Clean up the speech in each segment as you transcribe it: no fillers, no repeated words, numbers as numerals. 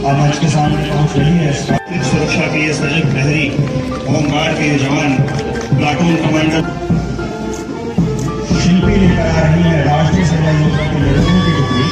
आज के सामने पहुंच रही है। सुरक्षा के ये सजग प्रहरी, होमगार्ड के जवान, प्लाटून कमांडर, शिल्पी लेकर आ रही है राष्ट्रीय सेवा योजना के लड़कियों की टुकड़ी।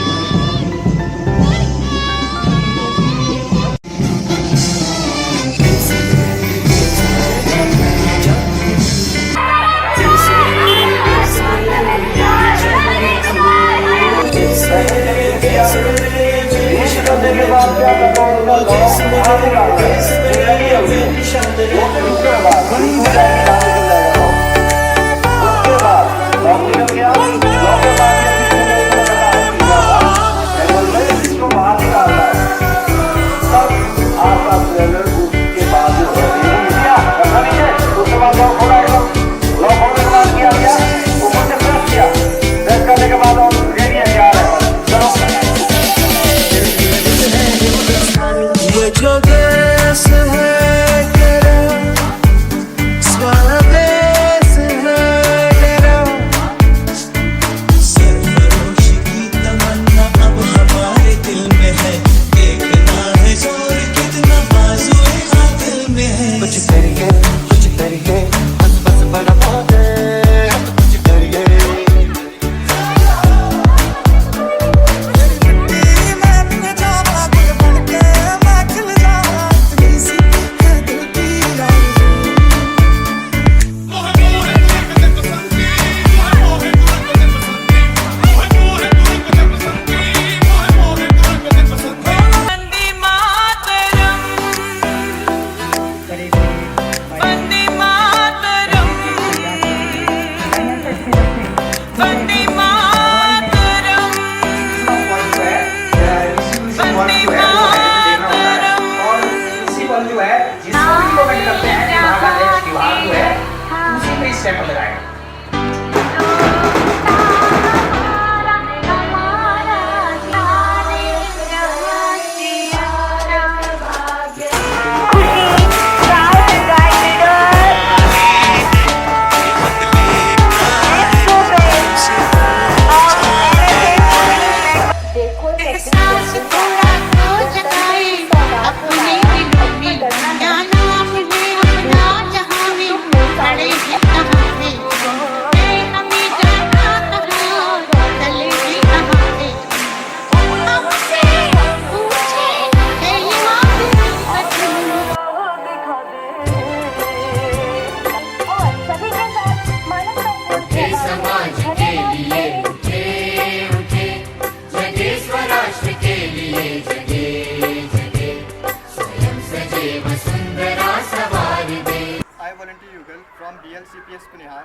from BLCPS Kunihar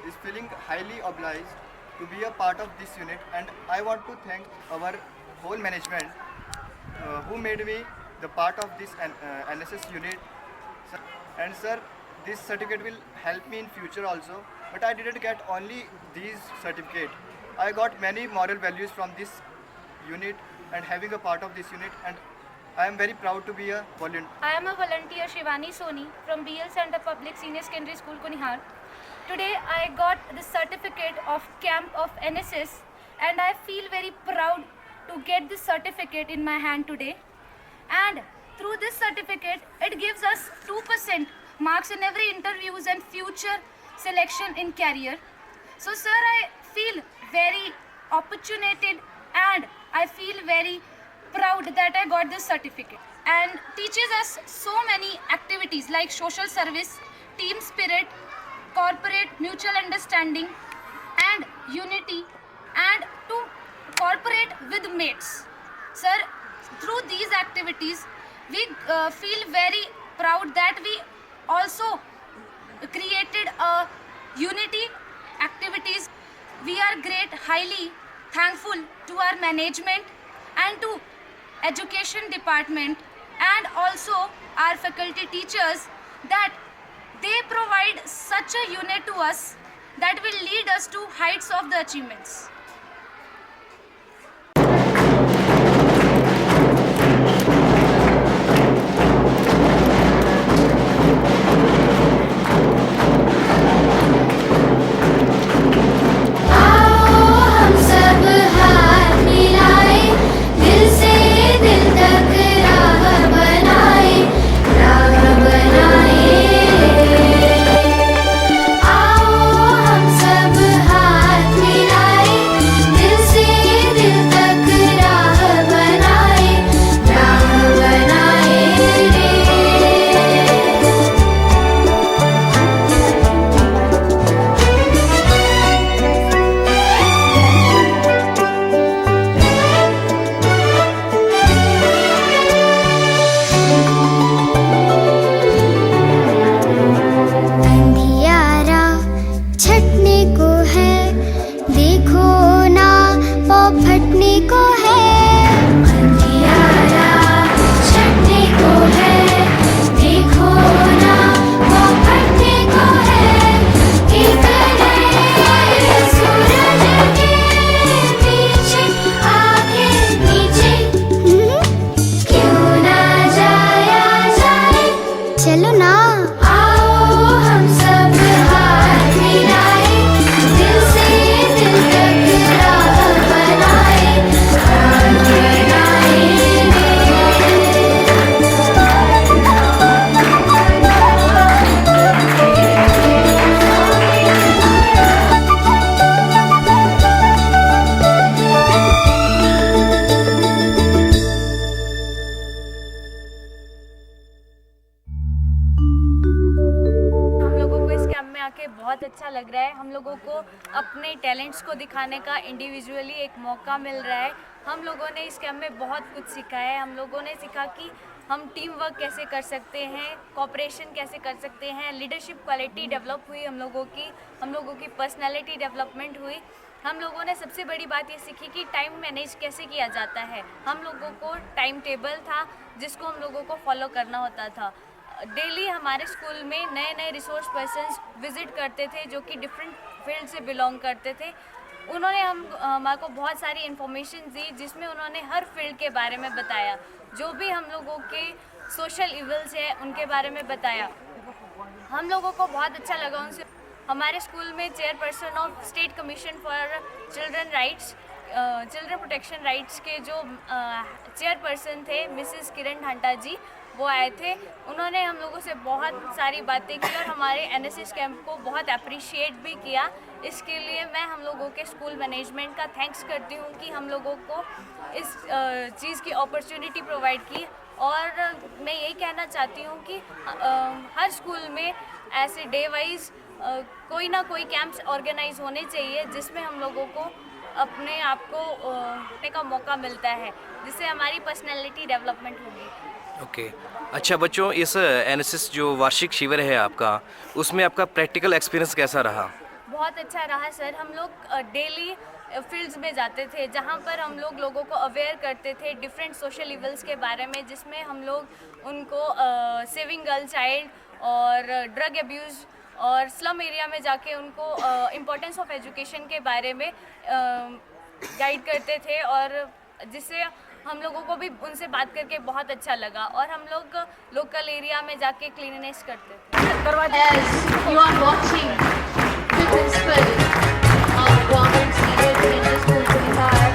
is feeling highly obliged to be a part of this unit, and I want to thank our whole management who made me the part of this NSS unit. And sir, this certificate will help me in future also, but I didn't get only these certificate. I got many moral values from this unit and having a part of this unit, and I am very proud to be a volunteer. I am a volunteer Shivani Soni from BL Center Public Senior Secondary School Kunihar. Today I got the certificate of camp of NSS, and I feel very proud to get this certificate in my hand today. And through this certificate, it gives us 2% marks in every interviews and future selection in career. So sir, I feel very opportunated and I feel very proud that I got this certificate, and teaches us so many activities like social service, team spirit, corporate mutual understanding and unity, and to cooperate with mates. Sir, through these activities we feel very proud that we also created a unity activities. We are highly thankful to our management and to education department and also our faculty teachers that they provide such a unit to us that will lead us to heights of the achievements. हम सब हाथ मिलाए, दिल से दिल टकराए। पढ़ने को है, अंधियारा छटने को है, देखो ना वो पढ़ने को है, एक नए सूरज के पीछे आगे नीचे क्यों ना जाया जाए, चलो ना आओ हम सब हाथ मिलाए, दिल से दिल तक राह बनाए, राह बनाए हम लोगों को इस कैंप में आके बहुत अच्छा लग रहा है। हम लोगों को अपने टैलेंट्स को दिखाने का इंडिविजुअली एक मौका मिल रहा है। हम लोगों ने इस कैंप में बहुत कुछ सीखा है। हम लोगों ने सीखा कि हम टीम वर्क कैसे कर सकते हैं, कोऑपरेशन कैसे कर सकते हैं, लीडरशिप क्वालिटी डेवलप हुई हम लोगों की पर्सनैलिटी डेवलपमेंट हुई। हम लोगों ने सबसे बड़ी बात ये सीखी कि टाइम मैनेज कैसे किया जाता है। हम लोगों को टाइम टेबल था जिसको हम लोगों को फॉलो करना होता था। डेली हमारे स्कूल में नए नए रिसोर्स पर्सन्स विज़िट करते थे जो कि डिफरेंट फील्ड से बिलोंग करते थे। उन्होंने हमारे को बहुत सारी इन्फॉर्मेशन दी जिसमें उन्होंने हर फील्ड के बारे में बताया, जो भी हम लोगों के सोशल इवल्स है उनके बारे में बताया। हम लोगों को बहुत अच्छा लगा उनसे। हमारे स्कूल में chairperson of state commission for children rights, children protection rights के जो चेयरपर्सन थे मिसेस किरण ढांटा जी, वो आए थे। उन्होंने हम लोगों से बहुत सारी बातें की और हमारे एनएसएस कैंप को बहुत अप्रिशिएट भी किया। इसके लिए मैं हम लोगों के स्कूल मैनेजमेंट का थैंक्स करती हूँ कि हम लोगों को इस चीज़ की अपॉर्चुनिटी प्रोवाइड की। और मैं यही कहना चाहती हूँ कि हर स्कूल में ऐसे डे वाइज कोई ना कोई कैंप्स ऑर्गेनाइज होने चाहिए जिसमें हम लोगों को अपने आप को करने का मौका मिलता है, जिससे हमारी पर्सनैलिटी डेवलपमेंट होगी। ओके अच्छा बच्चों, इस एनएसएस जो वार्षिक शिविर है आपका, उसमें आपका प्रैक्टिकल एक्सपीरियंस कैसा रहा? बहुत अच्छा रहा सर। हम लोग डेली फील्ड्स में जाते थे जहाँ पर हम लोग लोगों को अवेयर करते थे डिफरेंट सोशल इवल्स के बारे में, जिसमें हम लोग उनको सेविंग गर्ल चाइल्ड और ड्रग अब्यूज़ और स्लम एरिया में जाके उनको इम्पोर्टेंस ऑफ एजुकेशन के बारे में गाइड करते थे, और जिससे हम लोगों को भी उनसे बात करके बहुत अच्छा लगा। और हम लोग लोकल एरिया में जाके क्लीननेस करते थे। As you are watching the principal of Government Senior Junior School Kunihar,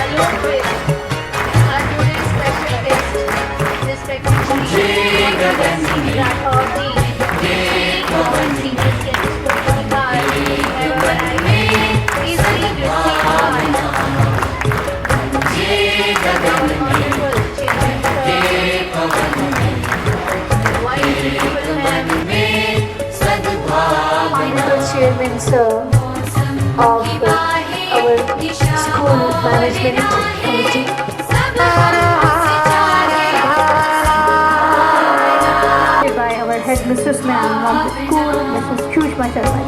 along with our today's special guest, respected Sri Rathod ji, Government Senior Secondary School Kunihar, wherever I may easily receive Chairman sir of our school management committee. By our headmistress ma'am of the school, Mrs. Chushma Sharma.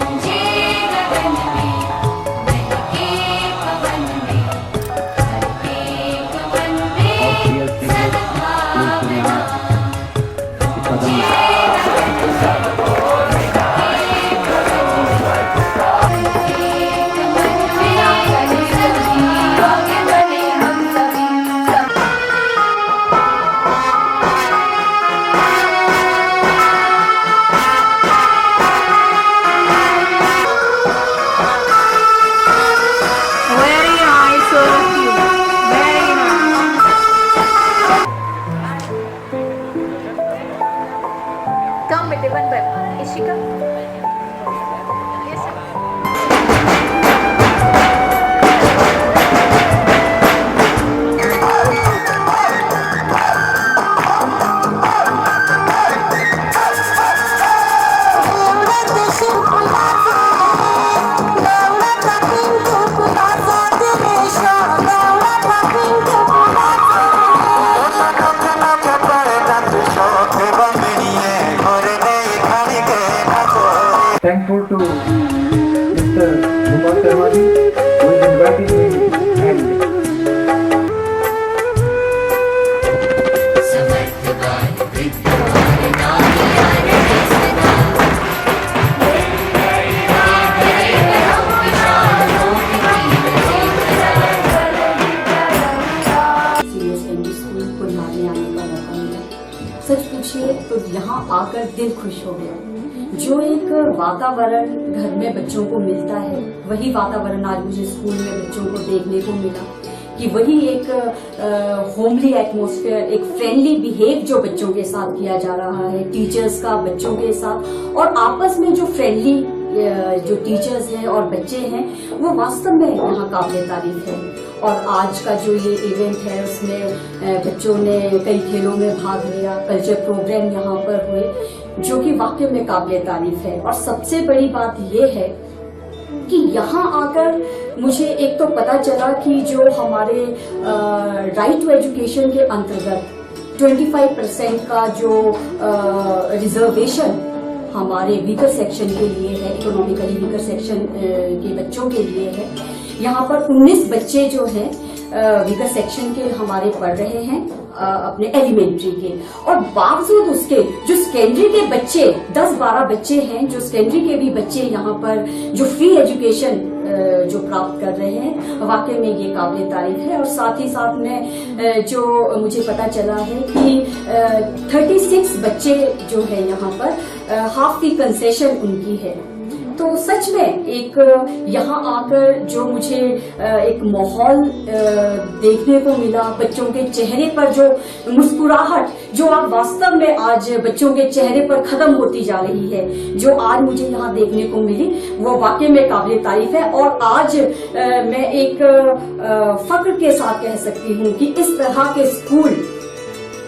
तो यहाँ आकर दिल खुश हो गया। जो एक वातावरण घर में बच्चों को मिलता है, वही वातावरण आज मुझे स्कूल में बच्चों को देखने को मिला कि वही एक होमली एटमॉस्फेयर, एक फ्रेंडली बिहेव जो बच्चों के साथ किया जा रहा है, टीचर्स का बच्चों के साथ, और आपस में जो फ्रेंडली जो टीचर्स हैं और बच्चे हैं, वो वास्तव में यहाँ काबिल तारीफ है। और आज का जो ये इवेंट है उसमें बच्चों ने कई खेलों में भाग लिया, कल्चर प्रोग्राम यहाँ पर हुए जो कि वाकई में काबिल तारीफ है। और सबसे बड़ी बात ये है कि यहाँ आकर मुझे एक तो पता चला कि जो हमारे राइट टू एजुकेशन के अंतर्गत 25% का जो रिजर्वेशन हमारे वीकर सेक्शन के लिए है, इकोनॉमिकली वीकर सेक्शन के बच्चों के लिए है। यहाँ पर 19 बच्चे जो हैं वीकर सेक्शन के हमारे पढ़ रहे हैं अपने एलिमेंट्री के, और बावजूद उसके जो सेकेंडरी के बच्चे 10-12 बच्चे हैं, जो सेकेंडरी के भी बच्चे यहाँ पर जो फ्री एजुकेशन जो प्राप्त कर रहे हैं, वाकई में ये काबिल तारीफ है। और साथ ही साथ में जो मुझे पता चला है कि 36 बच्चे जो है यहाँ पर हाफ की कंसेशन उनकी है। तो सच में एक यहाँ आकर जो मुझे एक माहौल देखने को मिला, बच्चों के चेहरे पर जो मुस्कुराहट जो आप वास्तव में आज बच्चों के चेहरे पर खत्म होती जा रही है, जो आज मुझे यहाँ देखने को मिली, वो वाकई में काबिल तारीफ है। और आज मैं एक फख्र के साथ कह सकती हूँ कि इस तरह के स्कूल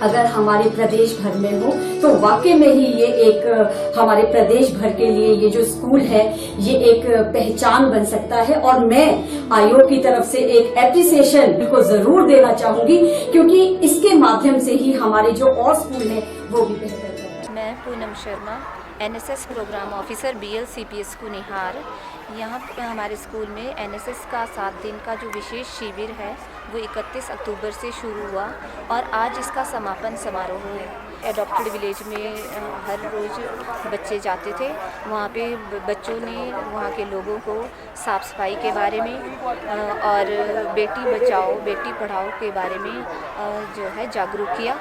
अगर हमारे प्रदेश भर में हो तो वाकई में ही ये एक हमारे प्रदेश भर के लिए ये जो स्कूल है ये एक पहचान बन सकता है। और मैं आयोग की तरफ से एक एप्रिसिएशन को जरूर देना चाहूंगी, क्योंकि इसके माध्यम से ही हमारे जो और स्कूल है वो भी बेहतर है। मैं Poonam Sharma, NSS programme officer BLCPS Kunihar. यहाँ हमारे स्कूल में एनएसएस का 7 दिन का जो विशेष शिविर है वो 31 अक्टूबर से शुरू हुआ और आज इसका समापन समारोह है। एडॉप्टेड विलेज में हर रोज़ बच्चे जाते थे, वहाँ पे बच्चों ने वहाँ के लोगों को साफ़ सफाई के बारे में और बेटी बचाओ बेटी पढ़ाओ के बारे में जो है जागरूक किया।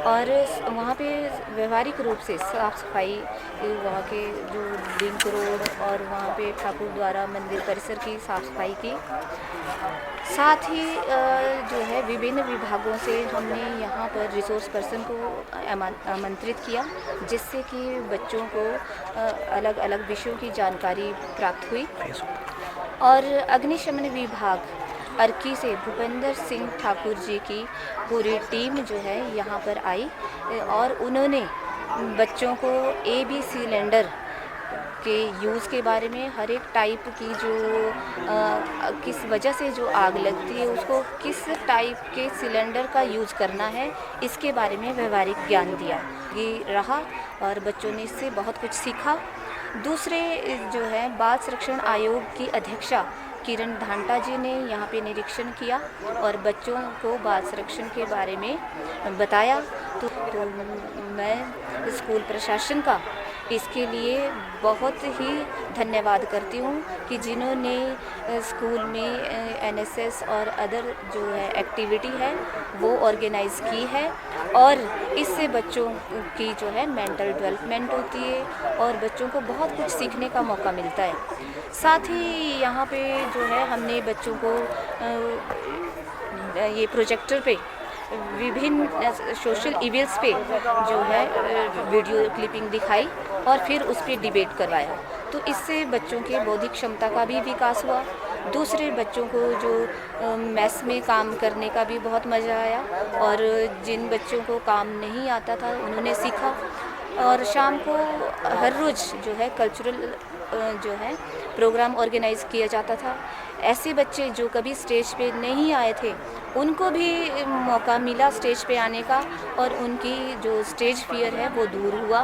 और वहाँ पे व्यवहारिक रूप से साफ़ सफाई, वहाँ के जो लिंक रोड और वहाँ पे ठाकुर द्वारा मंदिर परिसर की साफ़ सफाई की। साथ ही जो है विभिन्न विभागों से हमने यहाँ पर रिसोर्स पर्सन को आमंत्रित किया, जिससे कि बच्चों को अलग अलग विषयों की जानकारी प्राप्त हुई। और अग्निशमन विभाग अर्की से भूपेंद्र सिंह ठाकुर जी की पूरी टीम जो है यहाँ पर आई और उन्होंने बच्चों को AB सिलेंडर के यूज़ के बारे में, हर एक टाइप की जो किस वजह से जो आग लगती है उसको किस टाइप के सिलेंडर का यूज़ करना है, इसके बारे में व्यवहारिक ज्ञान दिया। ये रहा और बच्चों ने इससे बहुत कुछ सीखा। दूसरे जो है बाल संरक्षण आयोग की अध्यक्षा किरण धांटा जी ने यहाँ पे निरीक्षण किया और बच्चों को बाल संरक्षण के बारे में बताया। तो मैं स्कूल प्रशासन का इसके लिए बहुत ही धन्यवाद करती हूँ कि जिन्होंने स्कूल में NSS और अदर जो है एक्टिविटी है वो ऑर्गेनाइज़ की है और इससे बच्चों की जो है मेंटल डेवलपमेंट होती है और बच्चों को बहुत कुछ सीखने का मौका मिलता है। साथ ही यहाँ पे जो है हमने बच्चों को ये प्रोजेक्टर पे विभिन्न सोशल इवेंट्स पे जो है वीडियो क्लिपिंग दिखाई और फिर उस पर डिबेट करवाया। तो इससे बच्चों के बौद्धिक क्षमता का भी विकास हुआ। दूसरे बच्चों को जो मैथ्स में काम करने का भी बहुत मज़ा आया और जिन बच्चों को काम नहीं आता था उन्होंने सीखा। और शाम को हर रोज़ जो है कल्चरल जो है प्रोग्राम ऑर्गेनाइज़ किया जाता था। ऐसे बच्चे जो कभी स्टेज पे नहीं आए थे उनको भी मौका मिला स्टेज पे आने का और उनकी जो स्टेज फियर है वो दूर हुआ।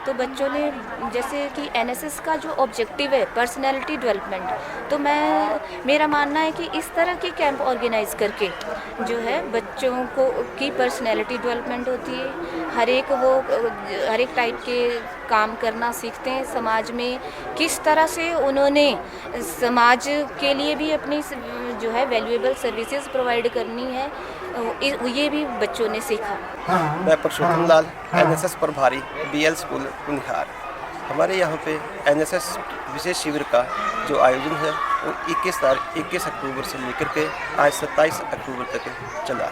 तो बच्चों ने जैसे कि NSS का जो ऑब्जेक्टिव है पर्सनैलिटी डेवलपमेंट, तो मेरा मानना है कि इस तरह के कैंप ऑर्गेनाइज़ करके जो है बच्चों को की पर्सनैलिटी डेवलपमेंट होती है। हर एक टाइप के काम करना सीखते हैं। समाज में किस तरह से उन्होंने हमें समाज के लिए भी अपनी जो है वैल्यूएबल सर्विसेज प्रोवाइड करनी है, ये भी बच्चों ने सीखा। मैं परशुराम लाल, एनएसएस प्रभारी बीएल स्कूल कुनिहार। हमारे यहाँ पे एनएसएस विशेष शिविर का जो आयोजन है वो 21 अक्टूबर से लेकर के आज 27 अक्टूबर तक चला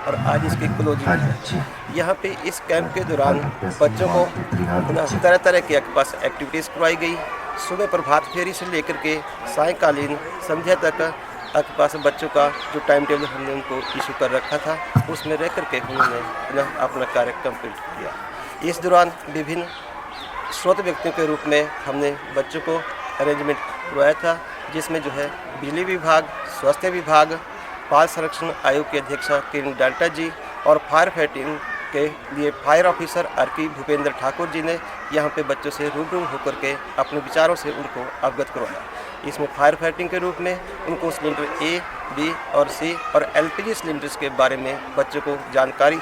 और आज इसकी क्लोजिंग है। यहाँ पे इस कैंप के दौरान बच्चों को तरह तरह के आपके पास एक्टिविटीज़ करवाई गई। सुबह प्रभात फेरी से लेकर के सायंकालीन संध्या तक आपके पास बच्चों का जो टाइम टेबल हमने उनको इशू कर रखा था उसमें रह करके उन्होंने अपना कार्य कंप्लीट किया। इस दौरान विभिन्न स्रोत व्यक्तियों के रूप में हमने बच्चों को अरेंजमेंट करवाया था, जिसमें जो है बिजली विभाग, स्वास्थ्य विभाग, बाल संरक्षण आयोग के अध्यक्षा किरण डाल्टा जी और फायर फाइटिंग के लिए फायर ऑफिसर आरकी भूपेंद्र ठाकुर जी ने यहाँ पे बच्चों से रूबरू होकर के अपने विचारों से उनको अवगत करवाया। इसमें फायर फाइटिंग के रूप में उनको सिलेंडर ए, बी और सी और एलपीजी सिलेंडर्स के बारे में बच्चों को जानकारी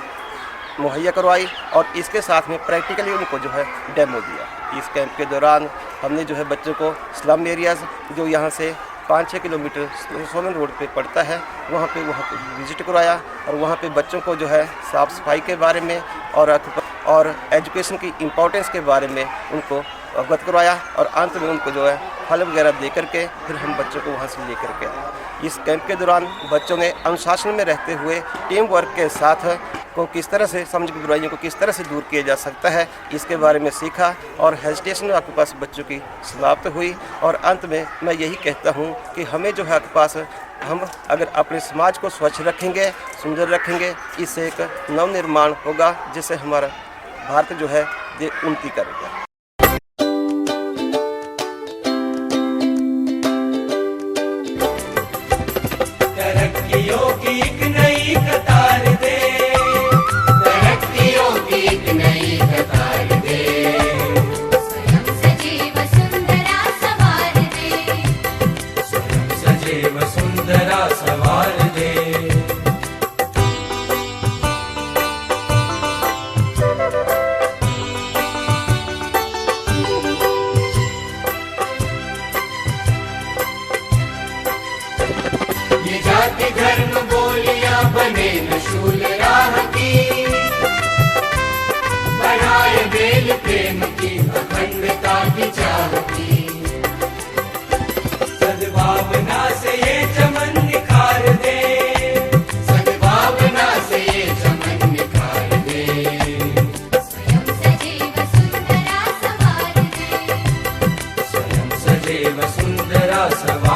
मुहैया करवाई और इसके साथ में प्रैक्टिकली उनको जो है डेमो दिया। इस कैंप के दौरान हमने जो है बच्चों को स्लम एरियाज़ जो यहाँ से 5-6 किलोमीटर सोलन रोड पे पड़ता है वहाँ पे विज़िट करवाया और वहाँ पे बच्चों को जो है साफ़ सफाई के बारे में और एजुकेशन की इम्पोर्टेंस के बारे में उनको अवगत करवाया और अंत में उनको जो है फल वगैरह दे करके फिर हम बच्चों को वहाँ से ले करके आए। इस कैंप के दौरान बच्चों ने अनुशासन में रहते हुए टीम वर्क के साथ को किस तरह से समझ की बुराइयों को किस तरह से दूर किया जा सकता है इसके बारे में सीखा और हेजिटेशन आपके पास बच्चों की समाप्त हुई। और अंत में मैं यही कहता हूँ कि हमें जो है आपके पास हम अगर अपने समाज को स्वच्छ रखेंगे, सुंदर रखेंगे, इससे एक नव निर्माण होगा जिससे हमारा भारत जो है ये उन्नति करेगा। तरक्कियों की एक नई कतार दे, तरक्कियों की एक नई कतार दे, स्वयं सजीव सुंदरा सवार दे, स्वयं सजीव सुंदरा सवार दे। ये जाति धर्म बोलियां बने न शूल राह की, बढ़ाए बेल प्रेम की अखंडता की चाह की, सद्भावना से ये चमन निखार दे, सद्भावना से ये चमन निखार दे, स्वयं सजीव सुंदरा सवार दे, स्वयं सजीव सुंदरा सवार